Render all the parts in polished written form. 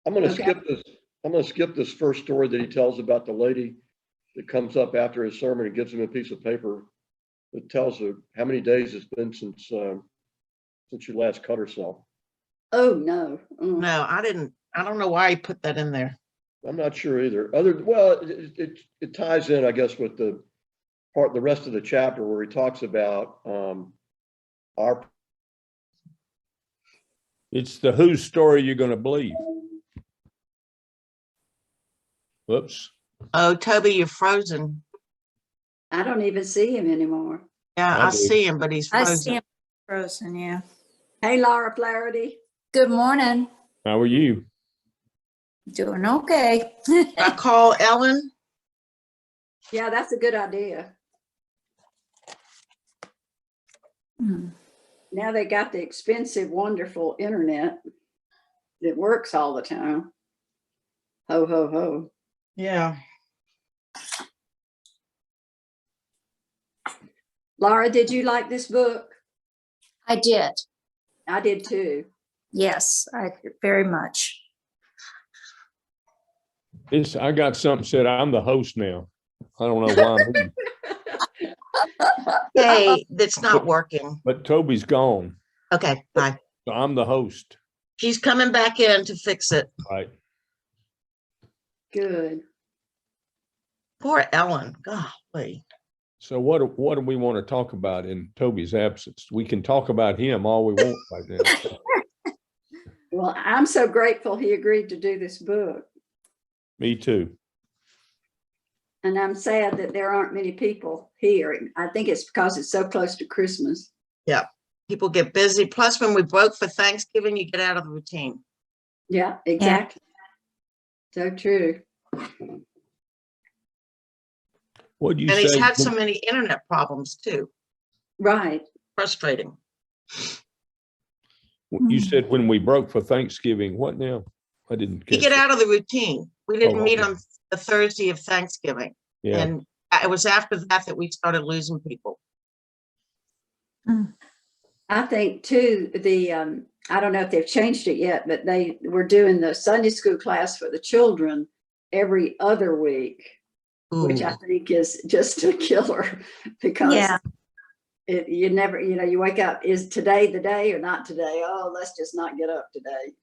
I'm going to Okay. skip this. I'm going to skip this first story that he tells about the lady that comes up after his sermon and gives him a piece of paper that tells her how many days it's been since she last cut herself. Oh, no. Mm. No, I don't know why he put that in there. I'm not sure either. It ties in, I guess, with the rest of the chapter where he talks about our. It's the whose story you're going to believe. Whoops. Oh, Toby, you're frozen. I don't even see him anymore. Yeah, I I do. see him, but he's I frozen. see him frozen, yeah. Hey, Laura Flaherty. Good morning. How are you? Doing okay. I call Ellen. Yeah, that's a good idea. Hmm. Now they got the expensive, wonderful internet that works all the time. Ho, ho, ho. Yeah. Laura, did you like this book? I did. I did too. Yes, I very much. I got something said. I'm the host now. I don't know why I'm here, Hey, that's not working. but Toby's gone. Okay, bye. So I'm the host. She's coming back in to fix it. Right. Good. Poor Ellen. Golly. So what do we want to talk about in Toby's absence? We can talk about him all we want right now. Well, I'm so grateful he agreed to do this book. Me too. And I'm sad that there aren't many people here. I think it's because it's so close to Christmas. Yeah. People get busy. Plus, when we broke for Thanksgiving, you get out of the routine. Yeah, exactly. So true. What do you And say? he's had so many internet problems too. Right. Frustrating. You said when we broke for Thanksgiving. What now? I didn't You catch get it. out of the routine. We didn't Oh, meet okay. on the Thursday of Thanksgiving. Yeah. And it was after that we started losing people. I think too, I don't know if they've changed it yet, but they were doing the Sunday school class for the children every other week, which I Ooh. think is just a killer because Yeah. you never, you wake up, is today the day or not today? Oh, let's just not get up today.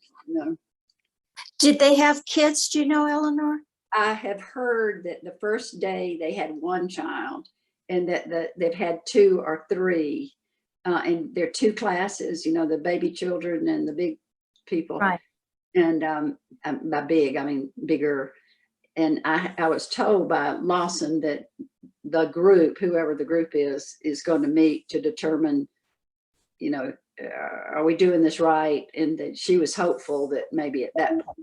Did they have kids? Do you know, Eleanor? I have heard that the first day they had one child and that they've had two or three. And there are two classes, the baby children and the big people. Right. And by big, I mean bigger. And I was told by Lawson that the group, whoever the group is going to meet to determine, are we doing this right? And that she was hopeful that maybe at that point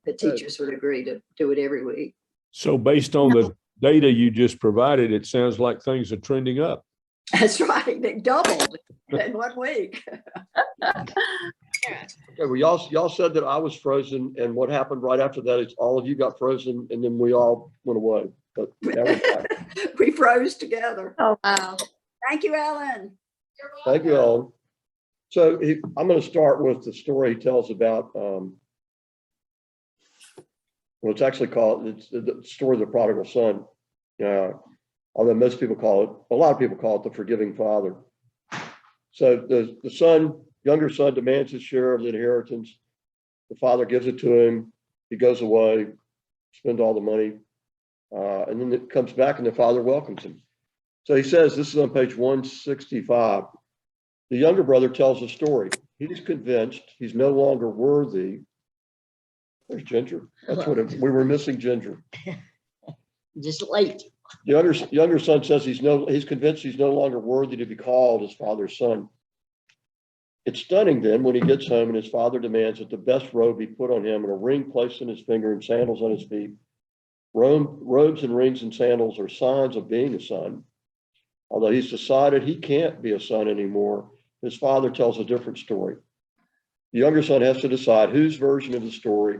the teachers would agree to do it every week. So based on the data you just provided, it sounds like things are trending up. That's right. They doubled in 1 week. Okay, well, y'all said that I was frozen, and what happened right after that is all of you got frozen, and then we all went away. But now we're back. We froze together. Oh, wow. Thank you, Ellen. Thank you all. So I'm going to start with the story he tells about. Well, it's actually it's the story of the prodigal son. Although a lot of people call it the forgiving father. So the younger son demands his share of the inheritance. The father gives it to him. He goes away, spends all the money, and then it comes back and the father welcomes him. So he says, this is on page 165. The younger brother tells a story. He's convinced he's no longer worthy. There's Ginger. That's what we were missing, Ginger. Just late. The younger son says he's convinced he's no longer worthy to be called his father's son. It's stunning then when he gets home and his father demands that the best robe be put on him and a ring placed in his finger and sandals on his feet. Robes and rings and sandals are signs of being a son. Although he's decided he can't be a son anymore, his father tells a different story. The younger son has to decide whose version of the story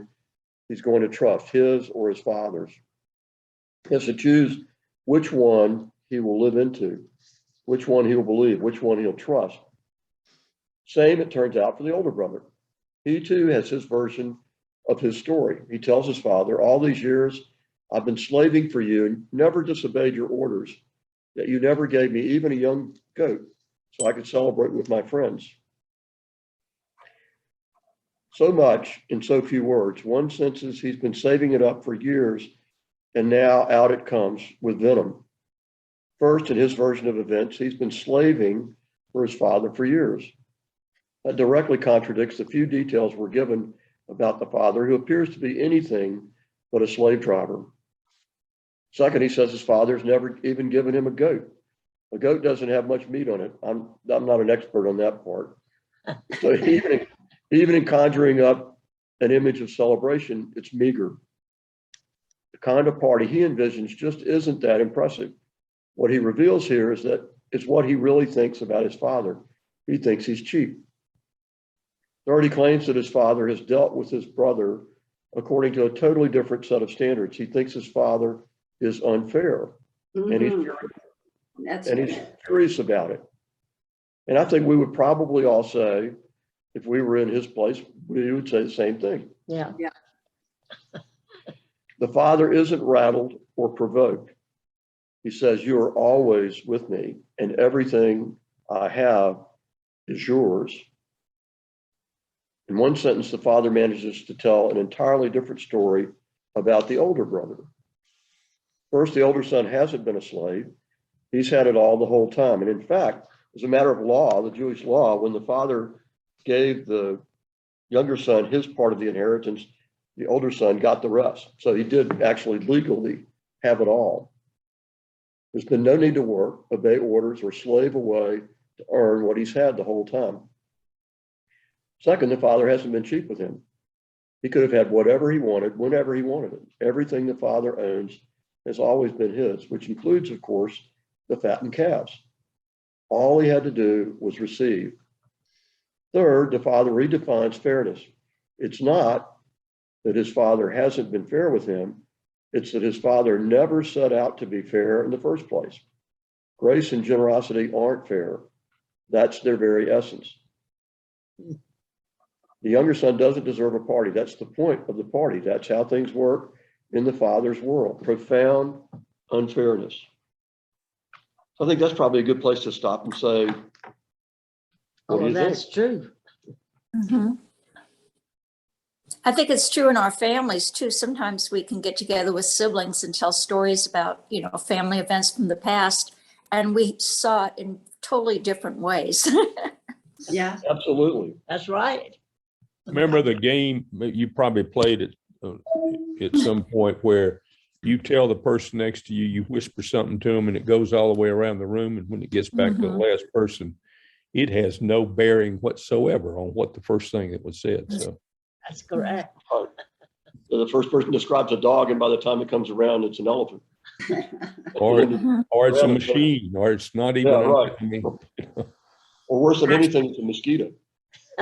he's going to trust, his or his father's. He has to choose which one he will live into, which one he'll believe, which one he'll trust. Same, it turns out, for the older brother. He too has his version of his story. He tells his father, all these years I've been slaving for you and never disobeyed your orders, yet you never gave me even a young goat so I could celebrate with my friends. So much in so few words. One senses he's been saving it up for years, and now out it comes with venom. First, in his version of events, he's been slaving for his father for years. That directly contradicts the few details we're given about the father, who appears to be anything but a slave driver. Second, he says his father's never even given him a goat. A goat doesn't have much meat on it. I'm not an expert on that part. So even in conjuring up an image of celebration, it's meager. The kind of party he envisions just isn't that impressive. What he reveals here is that it's what he really thinks about his father. He thinks he's cheap. Third, he claims that his father has dealt with his brother according to a totally different set of standards. He thinks his father is unfair, and he's curious about it. And I think we would probably all say, if we were in his place, we would say the same thing. Yeah. The father isn't rattled or provoked. He says, you are always with me, and everything I have is yours. In one sentence, the father manages to tell an entirely different story about the older brother. First, the older son hasn't been a slave. He's had it all the whole time. And in fact, as a matter of law, the Jewish law, when the father gave the younger son his part of the inheritance, the older son got the rest. So he did actually legally have it all. There's been no need to work, obey orders, or slave away to earn what he's had the whole time. Second, the father hasn't been cheap with him. He could have had whatever he wanted, whenever he wanted it. Everything the father owns has always been his, which includes, of course, the fattened calves. All he had to do was receive. Third, the father redefines fairness. It's not that his father hasn't been fair with him. It's that his father never set out to be fair in the first place. Grace and generosity aren't fair. That's their very essence. The younger son doesn't deserve a party. That's the point of the party. That's how things work in the father's world. Profound unfairness. I think that's probably a good place to stop and say, what do Oh, you that's think? true. Mhm. I think it's true in our families too. Sometimes we can get together with siblings and tell stories about, family events from the past, and we saw it in totally different ways. Yeah. Absolutely. That's right. Remember the game, you probably played it at some point, where you tell the person next to you, you whisper something to them and it goes all the way around the room. And when it gets back to the last person, it has no bearing whatsoever on what the first thing that was said. So That's correct. The first person describes a dog, and by the time it comes around, it's an elephant. or it's a Around it. machine, or it's not even. Yeah, right. I mean, Or worse than anything, it's a mosquito.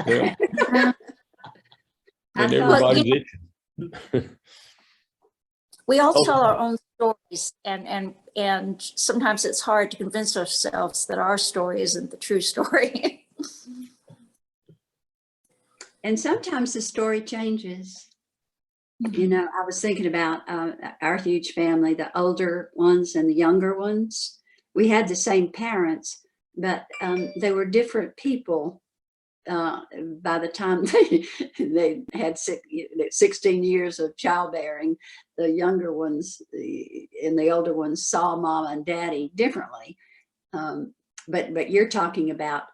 yeah, I and thought, everybody's itching. We all tell our own stories, and sometimes it's hard to convince ourselves that our story isn't the true story. and sometimes the story changes. I was thinking about our huge family, the older ones and the younger ones. We had the same parents, but they were different people by the time they had 16 years of childbearing. The younger ones and the older ones saw mama and daddy differently. But you're talking about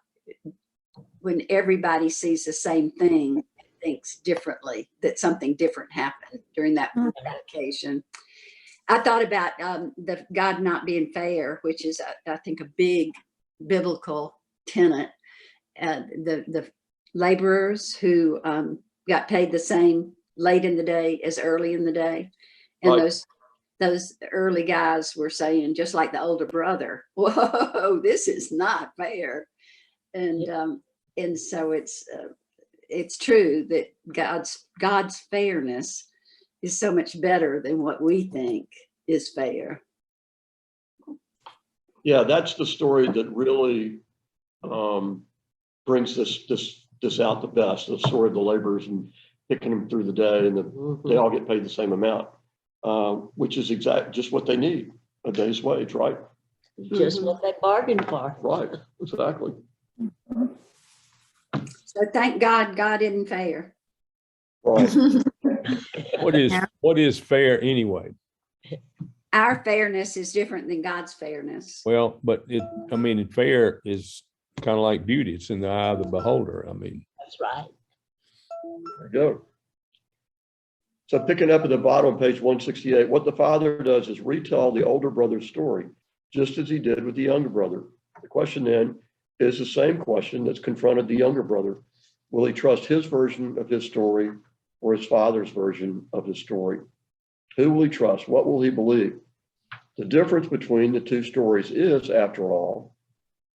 when everybody sees the same thing, thinks differently, that something different happened during that occasion. I thought about the God not being fair, which is, I think, a big biblical tenet. The laborers who got paid the same late in the day as early in the day, and Right. those early guys were saying, just like the older brother, "Whoa, this is not fair," and so it's true that God's fairness is so much better than what we think is fair. Yeah, that's the story that really brings this out the best, the story of the laborers. And picking them through the day, and they all get paid the same amount, which is just what they need, a day's wage, right? Just what they bargained for. Right, exactly. So thank God, God isn't fair. Right. What is fair anyway? Our fairness is different than God's fairness. Well, but fair is kind of like beauty. It's in the eye of the beholder. That's right. There you go. So picking up at the bottom of page 168, what the father does is retell the older brother's story, just as he did with the younger brother. The question then is the same question that's confronted the younger brother. Will he trust his version of his story or his father's version of his story? Who will he trust? What will he believe? The difference between the two stories is, after all,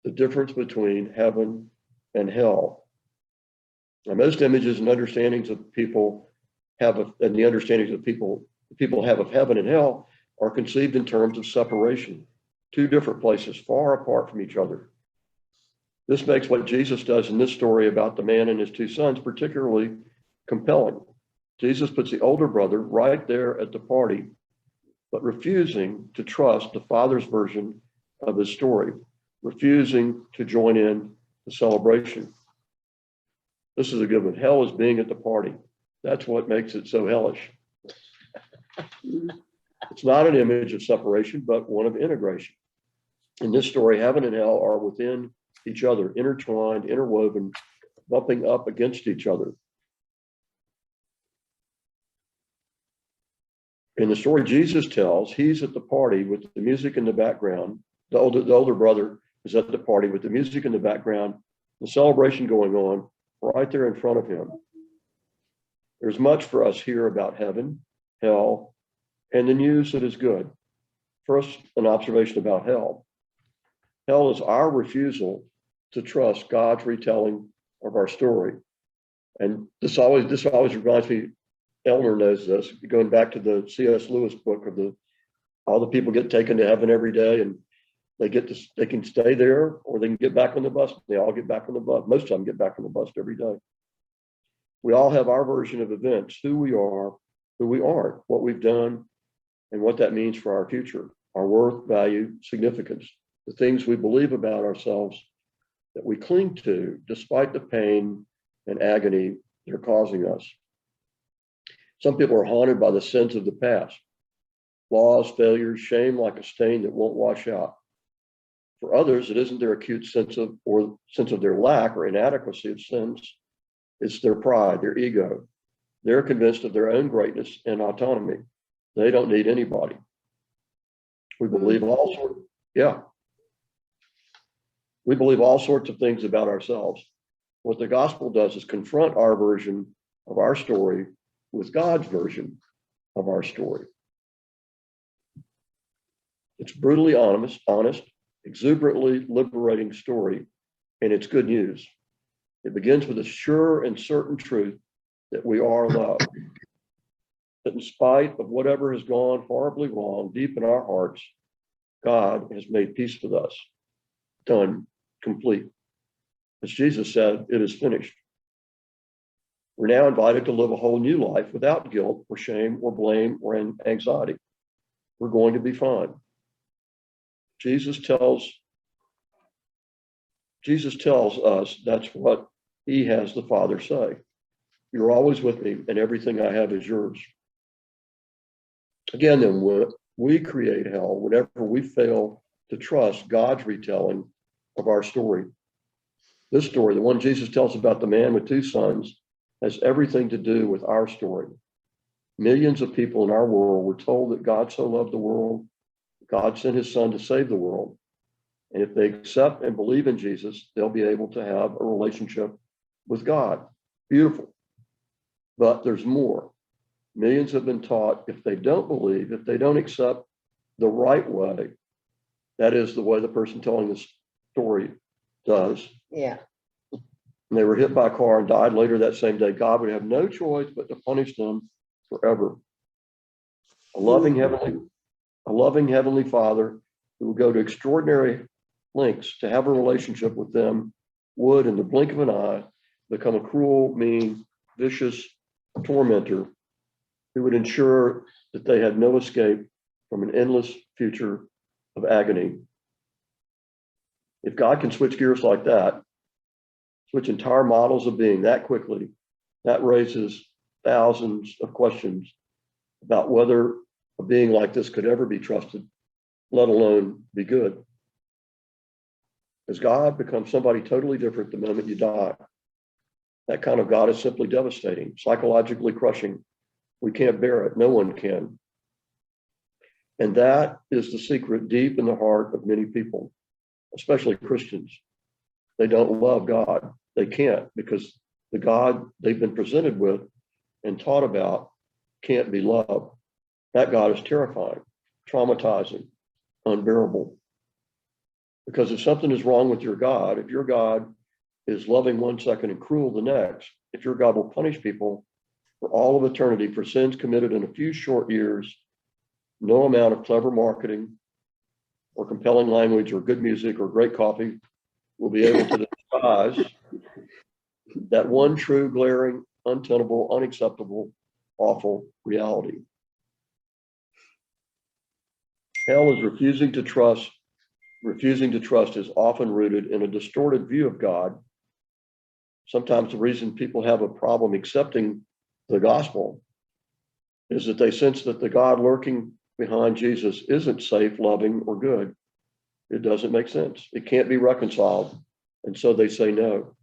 the difference between heaven and hell. Now, most images and understandings of people and the understandings of people have of heaven and hell are conceived in terms of separation, two different places far apart from each other. This makes what Jesus does in this story about the man and his two sons particularly compelling. Jesus puts the older brother right there at the party, but refusing to trust the father's version of his story, refusing to join in the celebration. This is a good one. Hell is being at the party. That's what makes it so hellish. It's not an image of separation, but one of integration. In this story, heaven and hell are within each other, intertwined, interwoven, bumping up against each other. In the story Jesus tells, he's at the party with the music in the background. The older brother is at the party with the music in the background, the celebration going on right there in front of him. There's much for us here about heaven, hell, and the news that is good. First, an observation about hell. Hell is our refusal to trust God's retelling of our story. And this always reminds me, Eleanor knows this, going back to the C.S. Lewis book of all the people get taken to heaven every day, and they can stay there or they can get back on the bus. They all get back on the bus. Most of them get back on the bus every day. We all have our version of events, who we are, who we aren't, what we've done, and what that means for our future, our worth, value, significance, the things we believe about ourselves that we cling to despite the pain and agony they're causing us. Some people are haunted by the sins of the past, flaws, failures, shame like a stain that won't wash out. For others, it isn't their acute sense of their lack or inadequacy of sins. It's their pride, their ego. They're convinced of their own greatness and autonomy. They don't need anybody. We believe all sorts of things about ourselves. What the gospel does is confront our version of our story with God's version of our story. It's brutally honest, exuberantly liberating story, and it's good news. It begins with a sure and certain truth that we are loved. That in spite of whatever has gone horribly wrong deep in our hearts, God has made peace with us. Done, complete. As Jesus said, it is finished. We're now invited to live a whole new life without guilt or shame or blame or anxiety. We're going to be fine. Jesus tells us that's what he has the Father say. You're always with me, and everything I have is yours. Again, then, we create hell whenever we fail to trust God's retelling of our story. This story, the one Jesus tells about the man with two sons, has everything to do with our story. Millions of people in our world were told that God so loved the world, God sent his son to save the world. And if they accept and believe in Jesus, they'll be able to have a relationship with God. Beautiful. But there's more. Millions have been taught if they don't believe, if they don't accept the right way, that is the way the person telling the story does, Yeah. and they were hit by a car and died later that same day, God would have no choice but to punish them forever. A loving heavenly Father who would go to extraordinary lengths to have a relationship with them would, in the blink of an eye, become a cruel, mean, vicious tormentor who would ensure that they had no escape from an endless future of agony. If God can switch gears like that, switch entire models of being that quickly, that raises thousands of questions about whether a being like this could ever be trusted, let alone be good. As God becomes somebody totally different the moment you die, that kind of God is simply devastating, psychologically crushing. We can't bear it. No one can. And that is the secret deep in the heart of many people, especially Christians. They don't love God. They can't, because the God they've been presented with and taught about can't be loved. That God is terrifying, traumatizing, unbearable. Because if something is wrong with your God, if your God is loving one second and cruel the next, if your God will punish people for all of eternity for sins committed in a few short years, no amount of clever marketing or compelling language or good music or great coffee will be able to disguise that one true, glaring, untenable, unacceptable, awful reality. Hell is refusing to trust. Refusing to trust is often rooted in a distorted view of God. Sometimes the reason people have a problem accepting the gospel is that they sense that the God lurking behind Jesus isn't safe, loving, or good. It doesn't make sense. It can't be reconciled. And so they say no.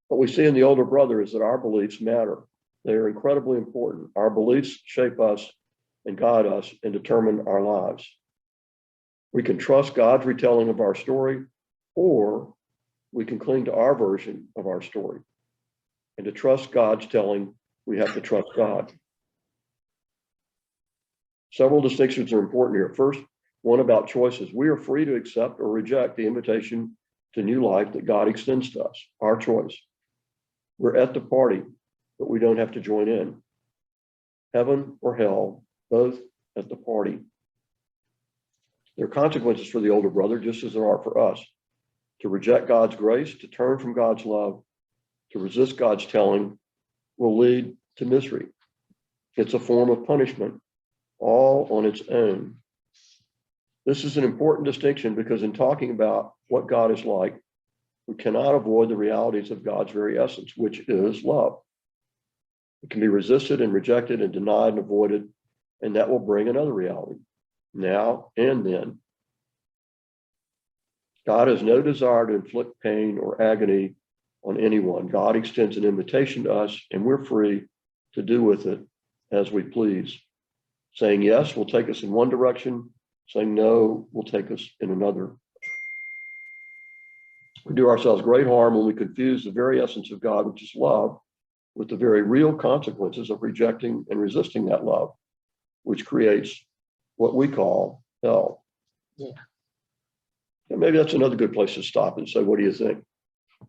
What we see in the older brother is that our beliefs matter. They are incredibly important. Our beliefs shape us and guide us and determine our lives. We can trust God's retelling of our story, or we can cling to our version of our story. And to trust God's telling, we have to trust God. Several distinctions are important here. First, one about choices. We are free to accept or reject the invitation to new life that God extends to us, our choice. We're at the party, but we don't have to join in. Heaven or hell, both at the party. There are consequences for the older brother, just as there are for us. To reject God's grace, to turn from God's love, to resist God's telling will lead to misery. It's a form of punishment, all on its own. This is an important distinction because in talking about what God is like, we cannot avoid the realities of God's very essence, which is love. It can be resisted and rejected and denied and avoided, and that will bring another reality, now and then. God has no desire to inflict pain or agony on anyone. God extends an invitation to us, and we're free to do with it as we please. Saying yes will take us in one direction, saying no will take us in another. We do ourselves great harm when we confuse the very essence of God, which is love, with the very real consequences of rejecting and resisting that love, which creates what we call hell. Yeah. And maybe that's another good place to stop and say, what do you think?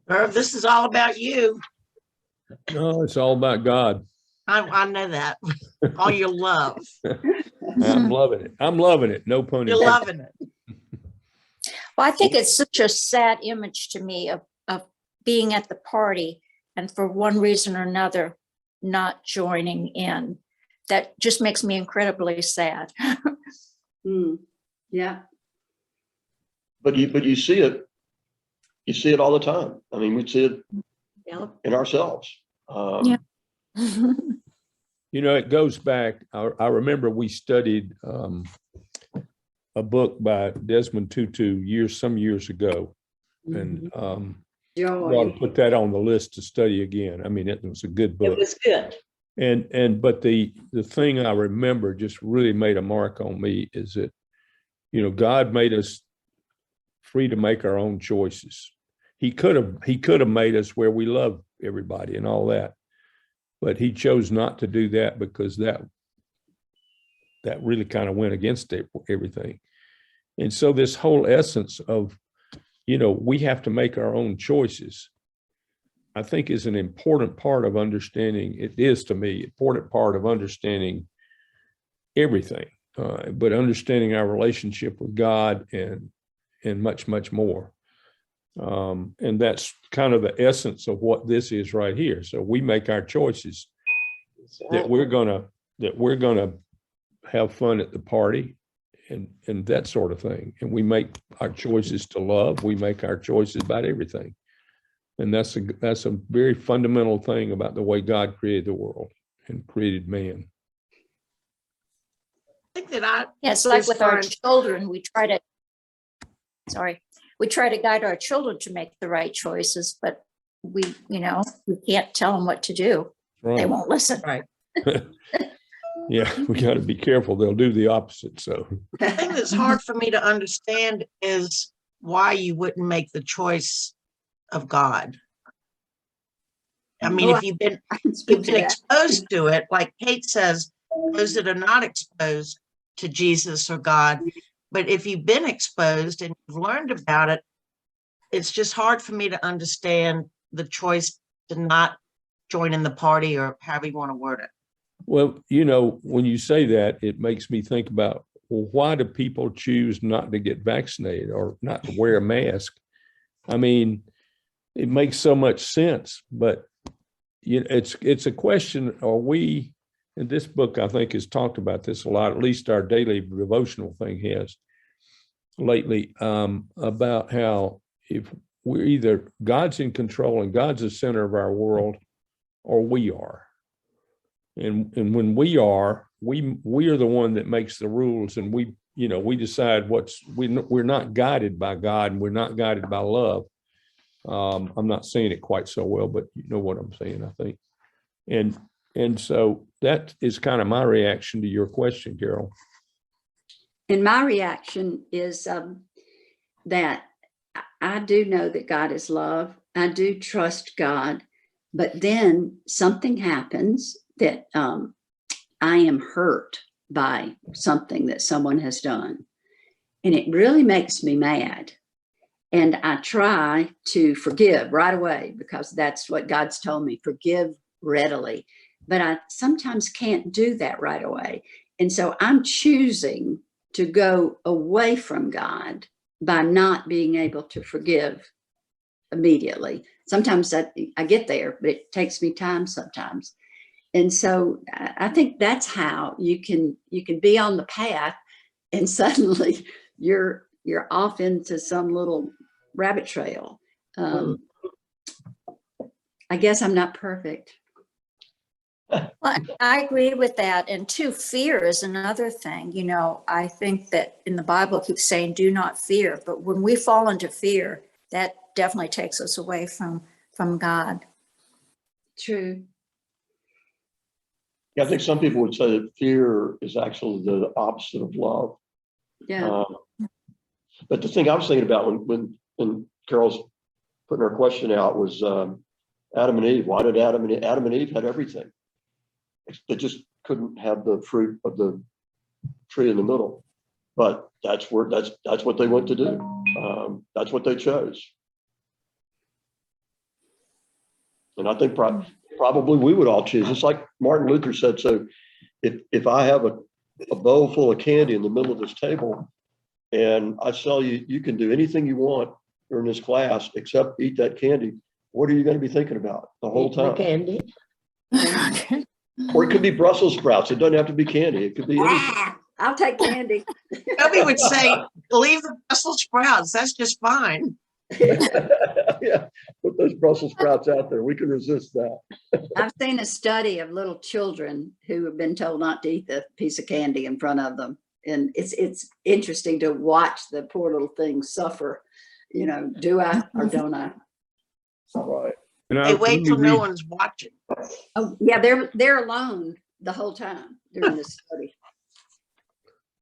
Irv, this is all about you. No, it's all about God. I know that. All your love. I'm loving it. I'm loving it. No pun You're intended. loving it. Well, I think it's such a sad image to me of being at the party and for one reason or another not joining in. That just makes me incredibly sad. Yeah. But you see it all the time. I mean, we see it Yeah. in ourselves. Yeah. You know, it goes back. I remember we studied a book by Desmond Tutu some years ago, and we ought Joy. to put that on the list to study again. I mean, it was a good It book. was good. But the thing I remember just really made a mark on me is that, you know, God made us free to make our own choices. He could have made us where we love everybody and all that, but he chose not to do that because that really kind of went against everything. And so this whole essence of, you know, we have to make our own choices, I think is an important part of understanding. It is, to me, important part of understanding everything, but understanding our relationship with God and much, much more. And that's kind of the essence of what this is right here. So we make our choices that we're gonna have fun at the party and that sort of thing. And we make our choices to love. We make our choices about everything. And that's a very fundamental thing about the way God created the world and created man. I think that Yeah, it's like with our respond- children, we try to guide our children to make the right choices, but we can't tell them what to do. They Right. won't listen. Right. Yeah, we got to be careful. They'll do the opposite. So The thing that's hard for me to understand is why you wouldn't make the choice of God. I mean, Oh, if you've been I can speak to that. exposed to it, like Kate says, those that are not exposed to Jesus or God, but if you've been exposed and you've learned about it, it's just hard for me to understand the choice to not join in the party, or however you want to word it. well, when you say that, it makes me think about, well, why do people choose not to get vaccinated or not to wear a mask? I mean, it makes so much sense, but it's a question. Are we, and this book, I think, has talked about this a lot, at least our daily devotional thing has lately, about how if we're either God's in control and God's the center of our world, or we are. And when we are the one that makes the rules, and we decide we're not guided by God, and we're not guided by love. I'm not saying it quite so well, but you know what I'm saying, I think. And so that is kind of my reaction to your question, Carol. And my reaction is that I do know that God is love. I do trust God, but then something happens that I am hurt by something that someone has done. And it really makes me mad. And I try to forgive right away, because that's what God's told me, forgive readily. But I sometimes can't do that right away. And so I'm choosing to go away from God by not being able to forgive immediately. Sometimes I get there, but it takes me time sometimes. And so I think that's how you can be on the path, and suddenly you're off into some little rabbit trail. I guess I'm not perfect. Well, I agree with that. And two, fear is another thing. I think that in the Bible it keeps saying, do not fear. But when we fall into fear, that definitely takes us away from God. True. Yeah, I think some people would say that fear is actually the opposite of love. Yeah. But the thing I was thinking about when Carol's putting her question out was Adam and Eve. Why did Adam and Eve had everything? They just couldn't have the fruit of the tree in the middle. But that's what they went to do. That's what they chose. And I think probably we would all choose. It's like Martin Luther said. So if I have a bowl full of candy in the middle of this table, and I tell you, you can do anything you want during this class except eat that candy, what are you going to be thinking about the whole Eat the time? candy. Or it could be Brussels sprouts. It doesn't have to be candy. It could be anything. I'll take candy. Toby would say, leave the Brussels sprouts. That's just fine. Yeah, put those Brussels sprouts out there. We can resist that. I've seen a study of little children who have been told not to eat the piece of candy in front of them. And it's interesting to watch the poor little things suffer. Do I or don't I? Right. And They wait till no one. one's watching. Oh, yeah, they're alone the whole time during this study.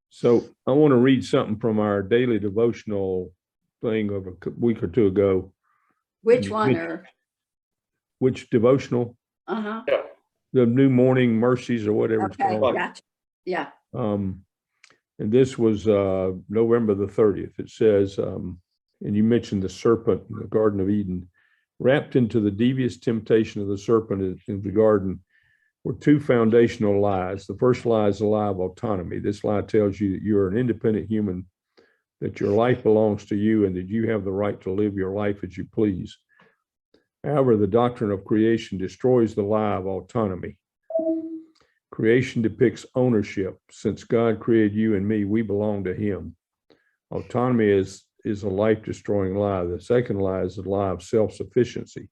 So I want to read something from our daily devotional thing of a week or two ago. Which one are? Which devotional? Uh-huh. The New Morning Mercies or whatever it's Okay, called. gotcha. Yeah. And this was November the 30th. It says, and you mentioned the serpent in the Garden of Eden. Wrapped into the devious temptation of the serpent in the garden were two foundational lies. The first lie is the lie of autonomy. This lie tells you that you're an independent human that your life belongs to you and that you have the right to live your life as you please. However, the doctrine of creation destroys the lie of autonomy. Creation depicts ownership. Since God created you and me, we belong to him. Autonomy is a life-destroying lie. The second lie is the lie of self-sufficiency.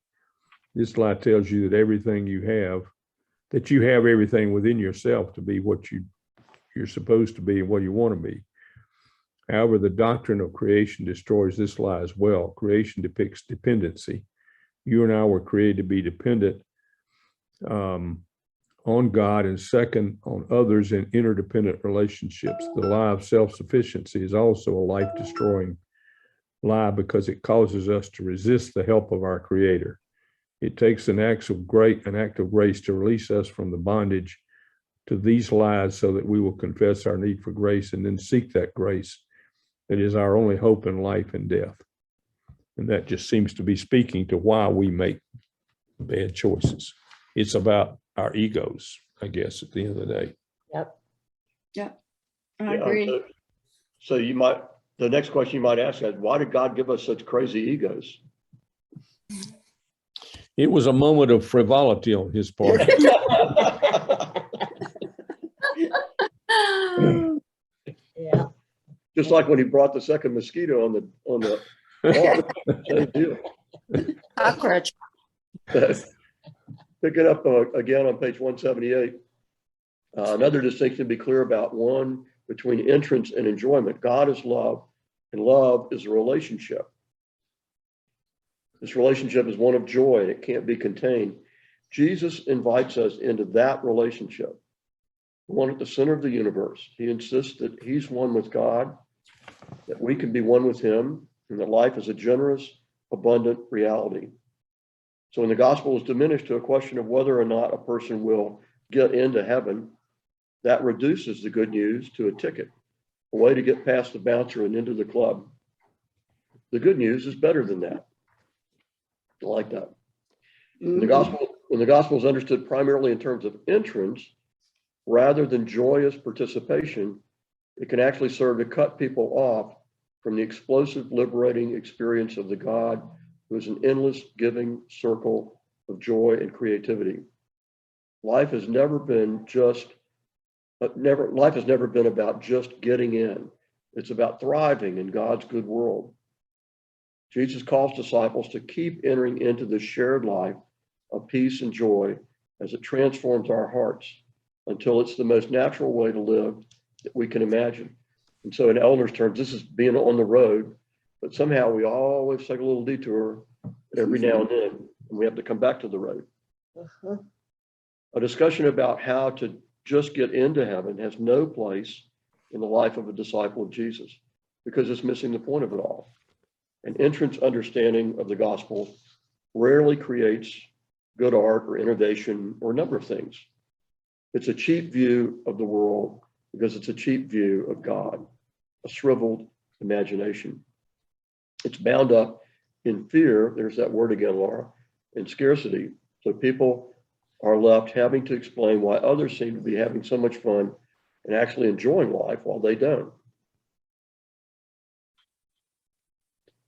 This lie tells you that you have everything within yourself to be what you're supposed to be and what you want to be. However, the doctrine of creation destroys this lie as well. Creation depicts dependency. You and I were created to be dependent on God, and second, on others in interdependent relationships. The lie of self-sufficiency is also a life-destroying lie because it causes us to resist the help of our Creator. It takes an act of grace to release us from the bondage to these lies so that we will confess our need for grace and then seek that grace that is our only hope in life and death. And that just seems to be speaking to why we make bad choices. It's about our egos, I guess, at the end of the day. Yep. I agree. So the next question you might ask is, why did God give us such crazy egos? It was a moment of frivolity on his part. Yeah. Just like when he brought the second mosquito on the ark. Same deal. Cockroach. Pick it up again on page 178. Another distinction to be clear about: one between entrance and enjoyment. God is love, and love is a relationship. This relationship is one of joy, and it can't be contained. Jesus invites us into that relationship, the one at the center of the universe. He insists that he's one with God, that we can be one with him, and that life is a generous, abundant reality. So when the gospel is diminished to a question of whether or not a person will get into heaven, that reduces the good news to a ticket, a way to get past the bouncer and into the club. The good news is better than that. I like that. When the gospel is understood primarily in terms of entrance, rather than joyous participation, it can actually serve to cut people off from the explosive, liberating experience of the God who is an endless giving circle of joy and creativity. Life has never been about just getting in. It's about thriving in God's good world. Jesus calls disciples to keep entering into this shared life of peace and joy as it transforms our hearts until it's the most natural way to live that we can imagine. And so in elders' terms, this is being on the road, but somehow we always take a little detour every now and then, and we have to come back to the road. A discussion about how to just get into heaven has no place in the life of a disciple of Jesus, because it's missing the point of it all. An entrance understanding of the gospel rarely creates good art or innovation or a number of things. It's a cheap view of the world because it's a cheap view of God, a shriveled imagination. It's bound up in fear, there's that word again, Laura, and scarcity. So people are left having to explain why others seem to be having so much fun and actually enjoying life while they don't.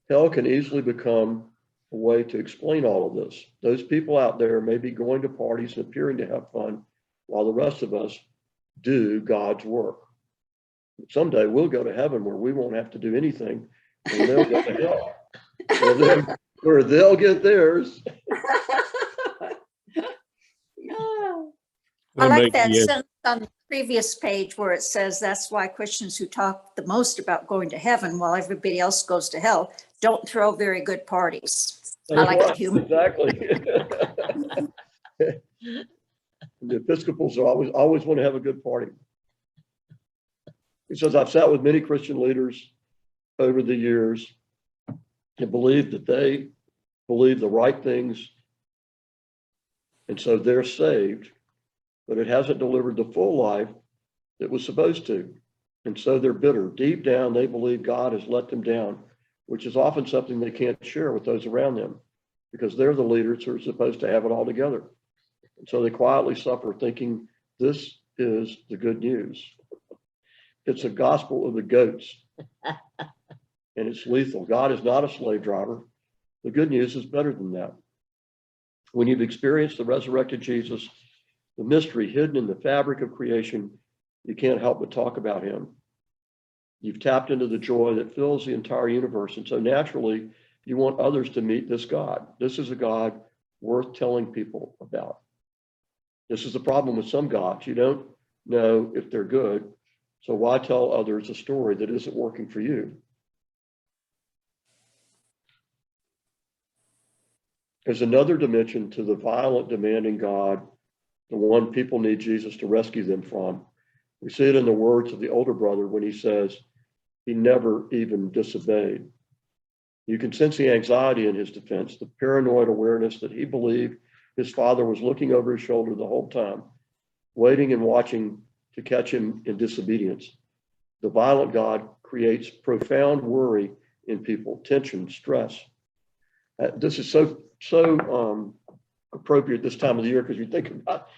Hell can easily become a way to explain all of this. Those people out there may be going to parties and appearing to have fun while the rest of us do God's work. Someday we'll go to heaven where we won't have to do anything, and they'll go to hell where they'll get theirs. I like that sentence on the previous page where it says that's why Christians who talk the most about going to heaven while everybody else goes to hell don't throw very good parties. I like the humor. Exactly. The Episcopals always want to have a good party. He says, I've sat with many Christian leaders over the years and believe that they believe the right things, and so they're saved, but it hasn't delivered the full life that was supposed to. And so they're bitter. Deep down, they believe God has let them down, which is often something they can't share with those around them because they're the leaders who are supposed to have it all together. And so they quietly suffer thinking this is the good news. It's a gospel of the goats. and it's lethal. God is not a slave driver. The good news is better than that. When you've experienced the resurrected Jesus, the mystery hidden in the fabric of creation, you can't help but talk about him. You've tapped into the joy that fills the entire universe. And so naturally, you want others to meet this God. This is a God worth telling people about. This is the problem with some gods. You don't know if they're good. So why tell others a story that isn't working for you? There's another dimension to the violent, demanding God, the one people need Jesus to rescue them from. We see it in the words of the older brother when he says, he never even disobeyed. You can sense the anxiety in his defense, the paranoid awareness that he believed his father was looking over his shoulder the whole time, waiting and watching to catch him in disobedience. The violent God creates profound worry in people, tension, stress. This is so appropriate this time of the year, because you think about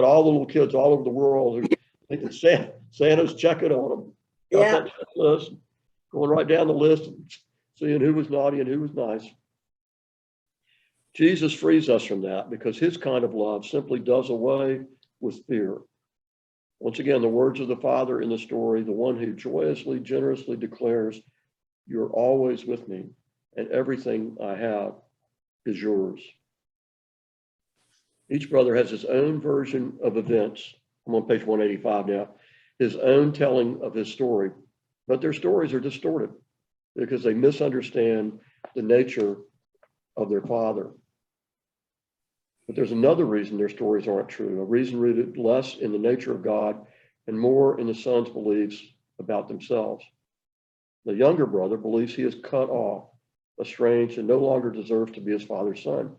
all the little kids all over the world who think that Santa's checking on them. Got Yeah. that checklist, going right down the list and seeing who was naughty and who was nice. Jesus frees us from that because his kind of love simply does away with fear. Once again, the words of the Father in the story, the one who joyously, generously declares, "You're always with me, and everything I have is yours." Each brother has his own version of events. I'm on page 185 now. His own telling of his story, but their stories are distorted because they misunderstand the nature of their father. But there's another reason their stories aren't true, a reason rooted less in the nature of God and more in the son's beliefs about themselves. The younger brother believes he is cut off, estranged, and no longer deserves to be his father's son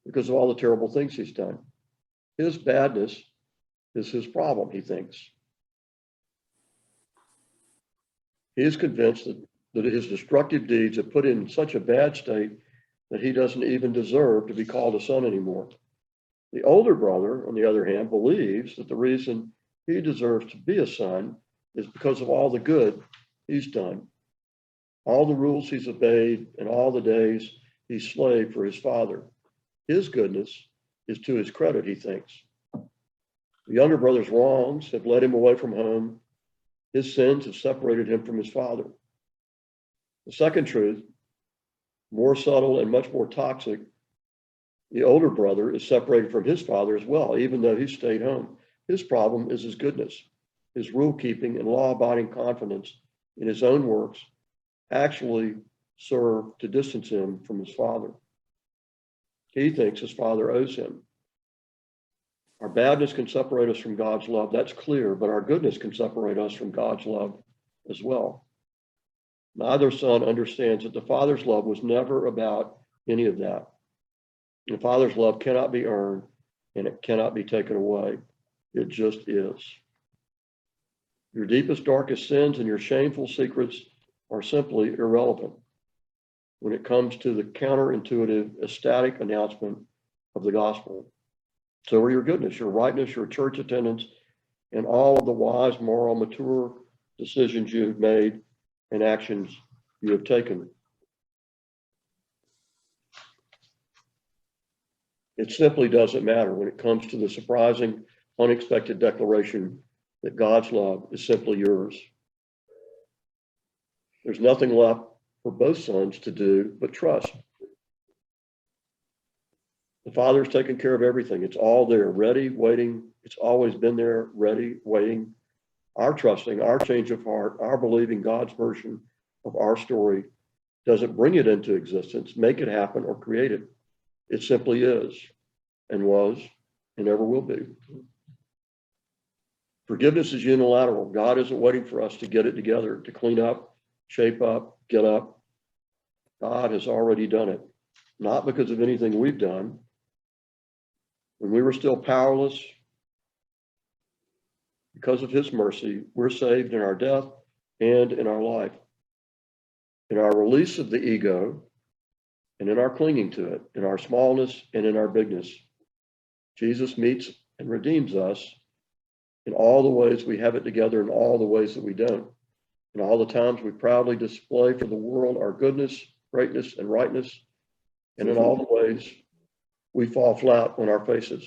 because of all the terrible things he's done. His badness is his problem, he thinks. He is convinced that his destructive deeds have put him in such a bad state that he doesn't even deserve to be called a son anymore. The older brother, on the other hand, believes that the reason he deserves to be a son is because of all the good he's done, all the rules he's obeyed, and all the days he's slaved for his father. His goodness is to his credit, he thinks. The younger brother's wrongs have led him away from home. His sins have separated him from his father. The second truth, more subtle and much more toxic, the older brother is separated from his father as well, even though he stayed home. His problem is his goodness, his rule-keeping and law-abiding confidence in his own works actually serve to distance him from his father. He thinks his father owes him. Our badness can separate us from God's love, that's clear, but our goodness can separate us from God's love as well. Neither son understands that the Father's love was never about any of that. The Father's love cannot be earned and it cannot be taken away. It just is. Your deepest, darkest sins and your shameful secrets are simply irrelevant when it comes to the counterintuitive, ecstatic announcement of the gospel. So are your goodness, your rightness, your church attendance, and all of the wise, moral, mature decisions you've made and actions you have taken. It simply doesn't matter when it comes to the surprising, unexpected declaration that God's love is simply yours. There's nothing left for both sons to do but trust. The Father's taken care of everything. It's all there, ready, waiting. It's always been there, ready, waiting. Our trusting, our change of heart, our believing God's version of our story doesn't bring it into existence, make it happen, or create it. It simply is, and was, and ever will be. Forgiveness is unilateral. God isn't waiting for us to get it together, to clean up, shape up, get up. God has already done it, not because of anything we've done. When we were still powerless, because of his mercy, we're saved in our death and in our life. In our release of the ego and in our clinging to it, in our smallness and in our bigness, Jesus meets and redeems us in all the ways we have it together and all the ways that we don't. And all the times we proudly display for the world our goodness, greatness, and rightness. And in all the ways we fall flat on our faces.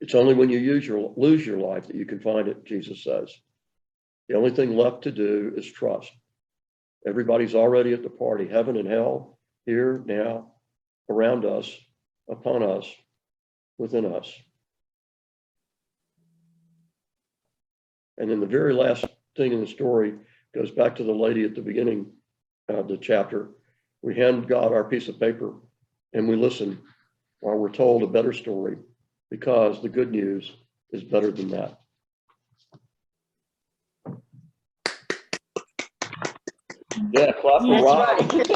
It's only when you lose your life that you can find it, Jesus says. The only thing left to do is trust. Everybody's already at the party, heaven and hell, here, now, around us, upon us, within us. And then the very last thing in the story goes back to the lady at the beginning of the chapter. We hand God our piece of paper and we listen while we're told a better story, because the good news is better than that. Yeah, clap for That's Rob. right.